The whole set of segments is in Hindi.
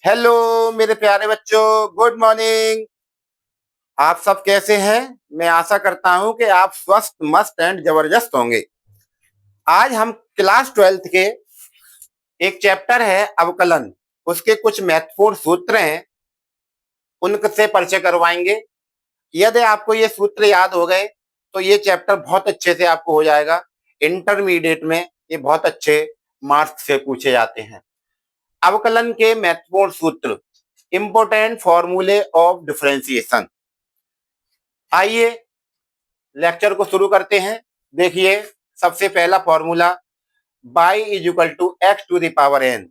हेलो मेरे प्यारे बच्चों, गुड मॉर्निंग। आप सब कैसे हैं? मैं आशा करता हूं कि आप स्वस्थ मस्त एंड जबरदस्त होंगे। आज हम क्लास 12th के एक चैप्टर है अवकलन, उसके कुछ महत्वपूर्ण सूत्र हैं, उनसे परिचय करवाएंगे। यदि आपको ये सूत्र याद हो गए तो ये चैप्टर बहुत अच्छे से आपको हो जाएगा। इंटरमीडिएट में ये बहुत अच्छे मार्क्स से पूछे जाते हैं। अवकलन के महत्वपूर्ण सूत्र, इंपोर्टेंट फॉर्मूले ऑफ डिफरेंशिएशन। आइए लेक्चर को शुरू करते हैं। देखिए, सबसे पहला formula y is equal to x to the power n।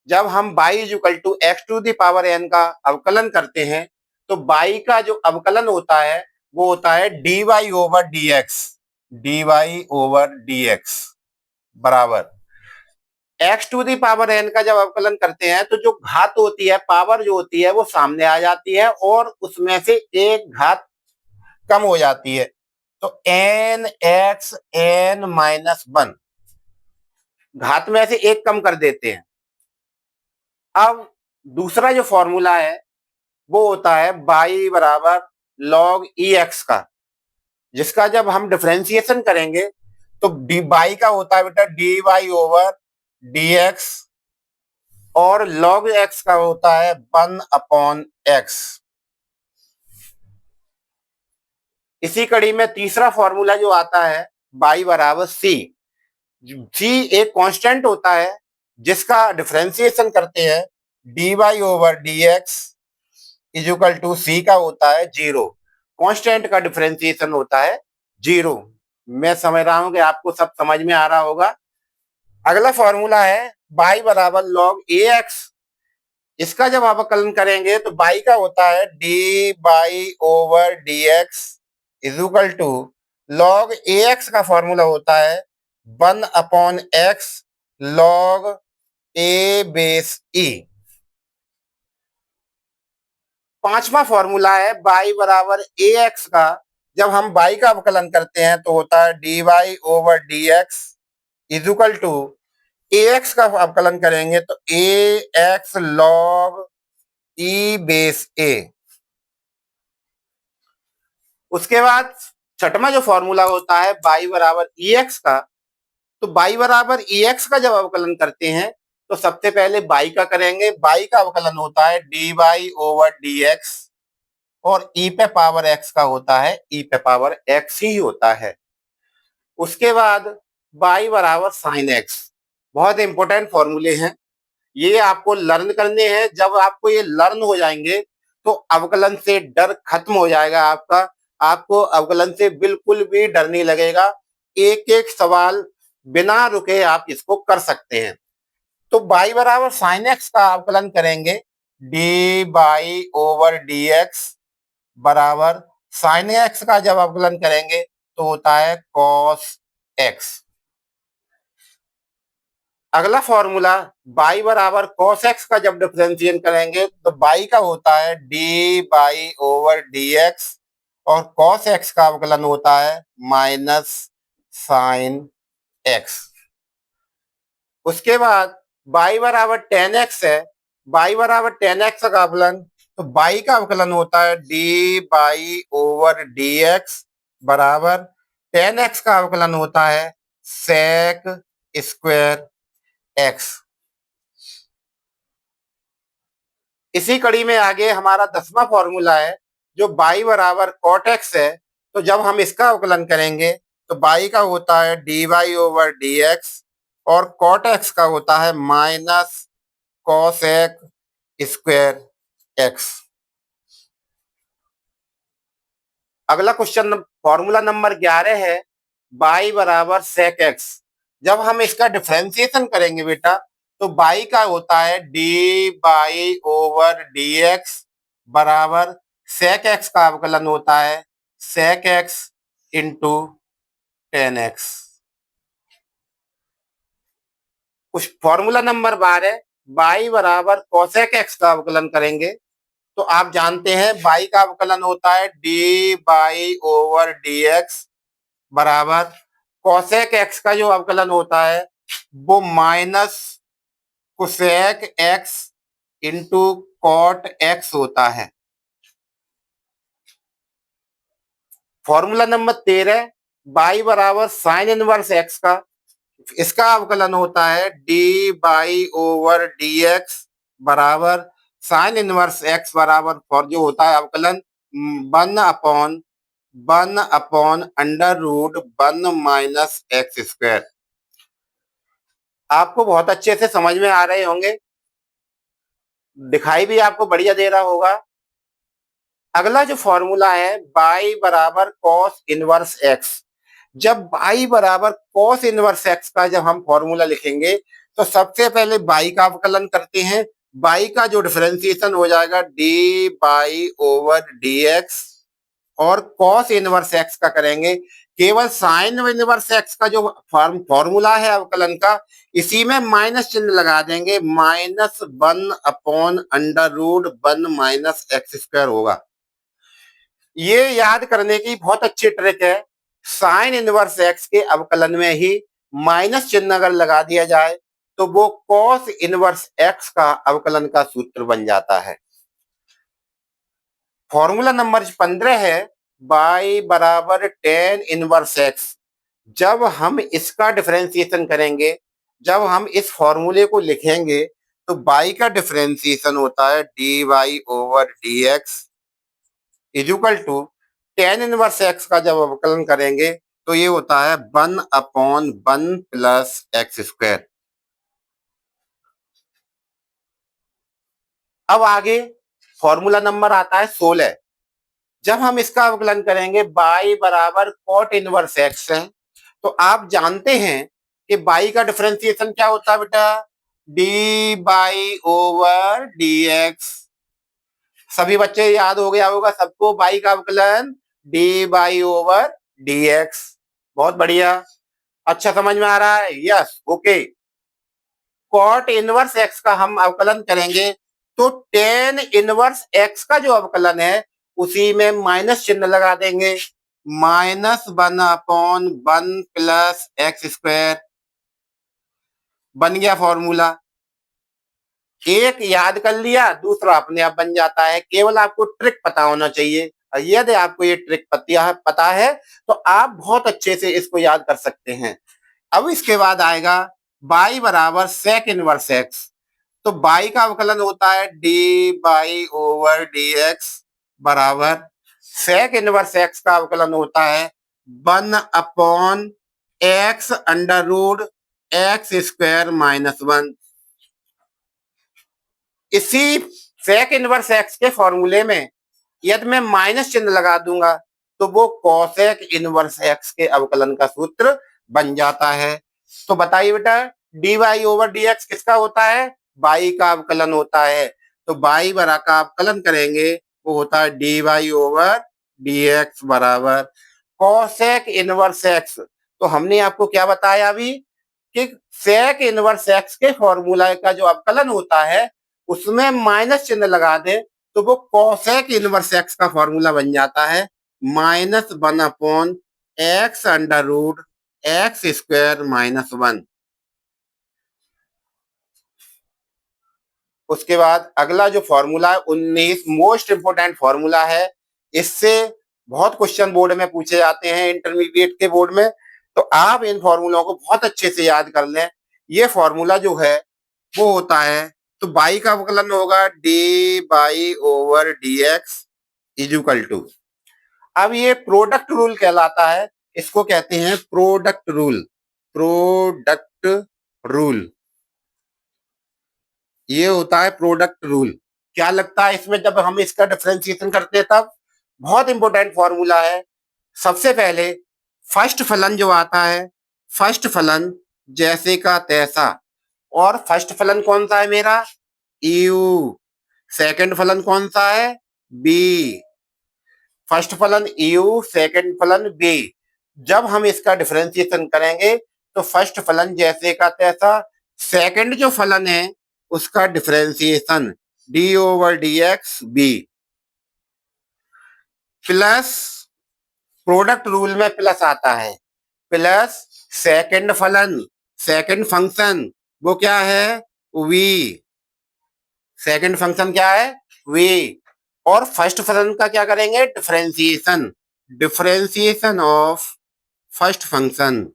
जब हम y is equal to x to the power n का अवकलन करते हैं तो y का जो अवकलन होता है वो होता है dy over dx। dy over dx बराबर x to the power n का जब अवकलन करते हैं तो जो घात होती है, पावर जो होती है, वो सामने आ जाती है और उसमें से एक घात कम हो जाती है। तो n x n minus one, घात में से एक कम कर देते हैं। अब दूसरा जो फॉर्मूला है वो होता है बाई बराबर लॉग ई एक्स का, जिसका जब हम डिफरेंशिएशन करेंगे तो डी बाई का होता है बेटा d Y over D x और लॉग एक्स का होता है वन अपॉन एक्स। इसी कड़ी में तीसरा फॉर्मूला जो आता है बाई बराबर सी। सी एक कांस्टेंट होता है जिसका डिफरेंशिएशन करते हैं D Y over D x is equal to C का होता है जीरो। कांस्टेंट का डिफरेंशिएशन होता है जीरो। मैं समझ रहा हूं कि आपको सब समझ में आ रहा होगा। अगला फॉर्मूला है बाई बराबर लॉग ए एक्स। इसका जब अवकलन करेंगे तो बाई का होता है d by over D x is equal to log a x का फॉर्मूला होता है one upon x log a base e. पांचवा फॉर्मूला है बाई बराबर ए एक्स का। जब हम बाई का अवकलन करते हैं तो होता है d Y over D x is equal to a x का अवकलन करेंगे तो a x log e base a. उसके बाद छठवां जो फॉर्मूला होता है बाई बराबर ई एक्स का, तो बाई बराबर ई एक्स का जब अवकलन करते हैं तो सबसे पहले बाई का करेंगे। बाई का अवकलन होता है d Y over D x और ई पे पावर एक्स का होता है ई पे पावर एक्स ही होता है। उसके बाद बाई बराबर साइन एक्स। बहुत इंपॉर्टेंट फॉर्मूले हैं, ये आपको लर्न करने हैं। जब आपको ये लर्न हो जाएंगे तो अवकलन से डर खत्म हो जाएगा आपका। आपको अवकलन से बिल्कुल भी डर नहीं लगेगा। एक एक सवाल बिना रुके आप इसको कर सकते हैं। तो बाई बराबर साइन एक्स का अवकलन करेंगे D by over D x बराबर साइन एक्स का जब अवकलन करेंगे तो होता है कॉस एक्स। अगला फॉर्मूला बाई बराबर कॉस एक्स का जब डिफरेंशिएट करेंगे तो बाई का होता है d by over D x और कॉस एक्स का अवकलन होता है माइनस साइन एक्स। उसके बाद बाई बराबर टेन एक्स है। बाई बराबर टेन एक्स का अवकलन, तो बाई का अवकलन होता है d by over D x बराबर टेन एक्स का अवकलन होता है सेक स्क्वायर एक्स। इसी कड़ी में आगे हमारा 10वां फॉर्मूला है जो बाई बराबर कॉट एक्स है। तो जब हम इसका अवकलन करेंगे तो बाई का होता है d Y over D x और कॉट एक्स का होता है माइनस कॉसेक स्क्वायर एक्स। अगला क्वेश्चन फॉर्मूला नंबर 11 है बाई बराबर सेक एक्स। जब हम इसका डिफरेंशिएशन करेंगे बेटा तो बाई का होता है d by over D x बराबर सेक एक्स का अवकलन होता है sec x into tan x. उस फॉर्मूला नंबर 12 बाई बराबर कोसेक एक्स का अवकलन करेंगे तो आप जानते हैं बाई का अवकलन होता है d by over D x बराबर कोसेक एक्स का जो अवकलन होता है वो minus cosec x into cot x होता है। फॉर्मूला नंबर 13, बाई बराबर साइन इनवर्स एक्स का, इसका अवकलन होता है d by over D x बराबर साइन इनवर्स एक्स बराबर फॉर जो होता है अवकलन 1/1 under root 1 minus x square. आपको बहुत अच्छे से समझ में आ रहे होंगे, दिखाई भी आपको बढ़िया दे रहा होगा। अगला जो फॉर्मूला है बाई बराबर कॉस इनवर्स एक्स, जब बाई बराबर कॉस इनवर्स एक्स का जब हम फॉर्मूला लिखेंगे तो सबसे पहले बाई का अवकलन करते हैं। बाई का जो डिफरेंशिएशन हो जाएगा D by over D x, और कॉस इनवर्स एक्स का करेंगे केवल साइन इनवर्स एक्स का जो फॉर्मूला है अवकलन का, इसी में माइनस चिन्ह लगा देंगे, -1/√1 माइनस एक्स स्क्वायर होगा। ये याद करने की बहुत अच्छी ट्रिक है। साइन इनवर्स एक्स के अवकलन में ही माइनस चिन्ह अगर लगा दिया जाए तो वो कॉस इनवर्स एक्स का अवकलन का सूत्र बन जाता है। फॉर्मूला नंबर 15 है बाई बराबर टेन इनवर्स एक्स। जब हम इसका डिफरेंशिएशन करेंगे, जब हम इस फॉर्मूले को लिखेंगे तो बाई का डिफरेंशिएशन होता है d Y over D x equal to tan inverse x का जब अवकलन करेंगे तो ये होता है 1/1 प्लस एक्स स्क्वायर। अब आगे फॉर्मूला नंबर आता है 16, जब हम इसका अवकलन करेंगे बाई बराबर कॉट इनवर्स एक्स है, तो आप जानते हैं कि बाई का डिफरेंशिएशन क्या होता है बेटा, D by over D x. सभी बच्चे याद हो गया होगा सबको, बाई का अवकलन d by over D x. बहुत बढ़िया, अच्छा समझ में आ रहा है, yes okay. Cot inverse x का हम अवकलन करेंगे तो टेन इनवर्स एक्स का जो अवकलन है उसी में माइनस चिन्ह लगा देंगे, -1/1 प्लस एक्स स्क्वायर बन गया फॉर्मूला। एक याद कर लिया, दूसरा अपने आप बन जाता है, केवल आपको ट्रिक पता होना चाहिए। यदि आपको ये ट्रिक पता है तो आप बहुत अच्छे से इसको याद कर सकते हैं। अब इसके बाद आएगा बाई बराबर सेक इनवर्स एक्स, तो बाई का अवकलन होता है d by over D x बराबर सेक इनवर्स एक्स का अवकलन होता है 1/x under root x square -1। इसी सेक इनवर्स एक्स के फॉर्मूले में यदि मैं माइनस चिन्ह लगा दूंगा तो वो कोसेक इनवर्स एक्स के अवकलन का सूत्र बन जाता है। तो बताइए बेटा, d Y over D x किसका होता है, बाई का अवकलन होता है। तो बाई बरा का अवकलन करेंगे वो होता है d Y over D x बराबर कोसेक इनवर्स एक्स। तो हमने आपको क्या बताया अभी कि सेक इनवर्स एक्स के फॉर्मूला का जो अवकलन होता है उसमें माइनस चिन्ह लगा दे तो वो कोसेक इनवर्स एक्स का फॉर्मूला बन जाता है -1/x under root x square -1। उसके बाद अगला जो फॉर्मूला है 19, मोस्ट इंपोर्टेंट फॉर्मूला है। इससे बहुत क्वेश्चन बोर्ड में पूछे जाते हैं, इंटरमीडिएट के बोर्ड में, तो आप इन फॉर्मूलों को बहुत अच्छे से याद कर लें। ये फॉर्मूला जो है वो होता है, तो बाई का अवकलन होगा d by over D x equal to, अब ये प्रोडक्ट रूल कहलाता है, इसको कहते हैं प्रोडक्ट रूल। प्रोडक्ट रूल ये होता है प्रोडक्ट रूल। क्या लगता है इसमें जब हम इसका डिफरेंशिएशन करते हैं तब, बहुत इंपॉर्टेंट फॉर्मूला है। सबसे पहले फर्स्ट फलन जो आता है, फर्स्ट फलन जैसे का तैसा, और फर्स्ट फलन कौन सा है मेरा, यू। सेकंड फलन कौन सा है, बी। फर्स्ट फलन यू, सेकंड फलन बी। जब हम इसका डिफरेंशिएशन करेंगे तो फर्स्ट फलन जैसे का तैसा, सेकंड जो फलन है उसका differentiation d over D x b, plus product rule में प्लस आता है, प्लस सेकंड फलन, सेकंड फंक्शन वो क्या है, वी। सेकंड फंक्शन क्या है, वी। और फर्स्ट फंक्शन का क्या करेंगे, differentiation. Differentiation of first function.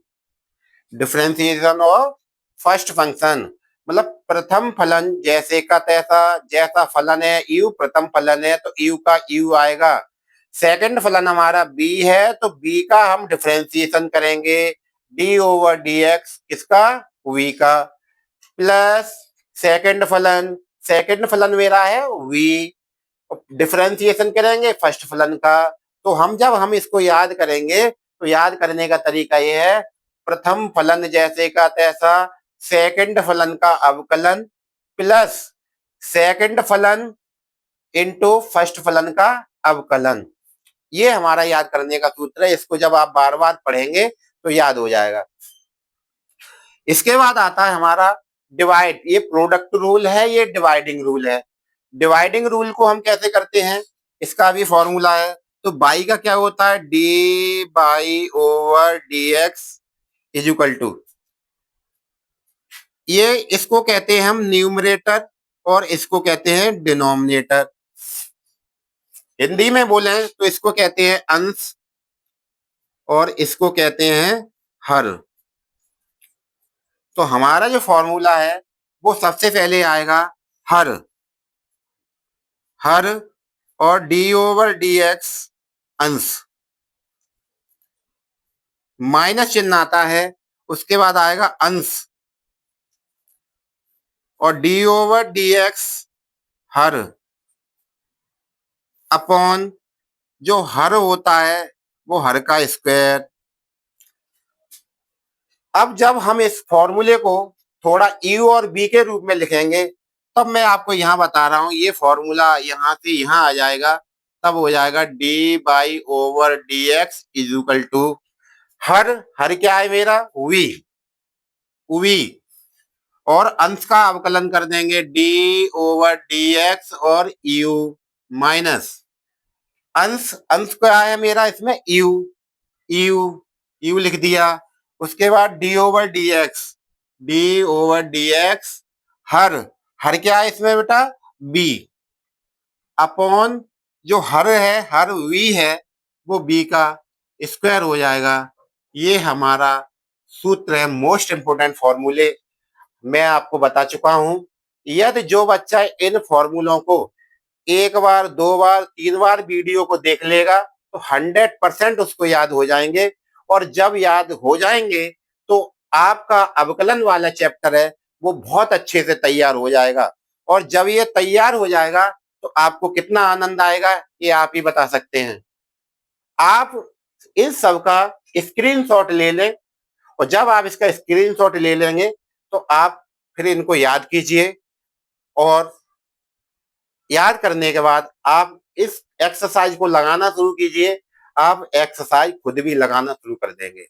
Differentiation of first function मतलब प्रथम फलन जैसे का तैसा, जैसा फलन है यू, प्रथम फलन है तो यू का यू आएगा। सेकंड फलन हमारा बी है तो बी का हम डिफरेंशिएशन करेंगे डी ओवर डी एक्स, किसका, वी का, प्लस सेकंड फलन मेरा है वी, डिफरेंशिएशन करेंगे फर्स्ट फलन का। तो जब हम इसको याद करेंगे तो याद करने का तरीका ये है, प्रथम फलन जैसे का तैसा, सेकंड फलन का अवकलन प्लस सेकंड फलन इनटू फर्स्ट फलन का अवकलन। ये हमारा याद करने का सूत्र है। इसको जब आप बार बार पढ़ेंगे तो याद हो जाएगा। इसके बाद आता है हमारा डिवाइड। ये प्रोडक्ट रूल है, ये डिवाइडिंग रूल है। डिवाइडिंग रूल को हम कैसे करते हैं, इसका भी फॉर्मूला है। तो बाई का क्या होता है, d by over D x is equal to, ये इसको कहते हैं हम न्यूमरेटर और इसको कहते हैं डिनोमिनेटर। हिंदी में बोले तो इसको कहते हैं अंश और इसको कहते हैं हर। तो हमारा जो फॉर्मूला है वो सबसे पहले आएगा हर, हर और डी ओवर डी एक्स अंश, माइनस चिन्ह आता है, उसके बाद आएगा अंश और डी ओवर डी एक्स हर अपॉन जो हर होता है वो हर का स्क्वायर। अब जब हम इस फॉर्मूले को थोड़ा यू और बी के रूप में लिखेंगे तब मैं आपको यहाँ बता रहा हूँ, ये फॉर्मूला यहाँ से यहाँ आ जाएगा, तब हो जाएगा D by over D x is equal to हर, हर क्या है मेरा, वी, वी और अंश का अवकलन कर देंगे डी ओवर डी एक्स और यू माइनस अंश, अंश क्या है मेरा इसमें यू, यू, यू लिख दिया। उसके बाद D over D X, D over D X हर, हर क्या है इसमें बेटा, बी, अपॉन जो हर है, हर वी है वो बी का स्क्वायर हो जाएगा। ये हमारा सूत्र है, मोस्ट इंपोर्टेंट फॉर्मूले मैं आपको बता चुका हूं। यदि जो बच्चा इन फॉर्मूलों को एक बार, दो बार, तीन बार वीडियो को देख लेगा तो 100% उसको याद हो जाएंगे। और जब याद हो जाएंगे तो आपका अवकलन वाला चैप्टर है वो बहुत अच्छे से तैयार हो जाएगा। और जब ये तैयार हो जाएगा तो आपको कितना आनंद आएगा ये आप ही बता सकते हैं। आप इन सब का स्क्रीनशॉट ले लें और जब आप इसका स्क्रीनशॉट ले लेंगे तो आप फिर इनको याद कीजिए और याद करने के बाद आप इस एक्सरसाइज को लगाना शुरू कीजिए। आप एक्सरसाइज खुद भी लगाना शुरू कर देंगे।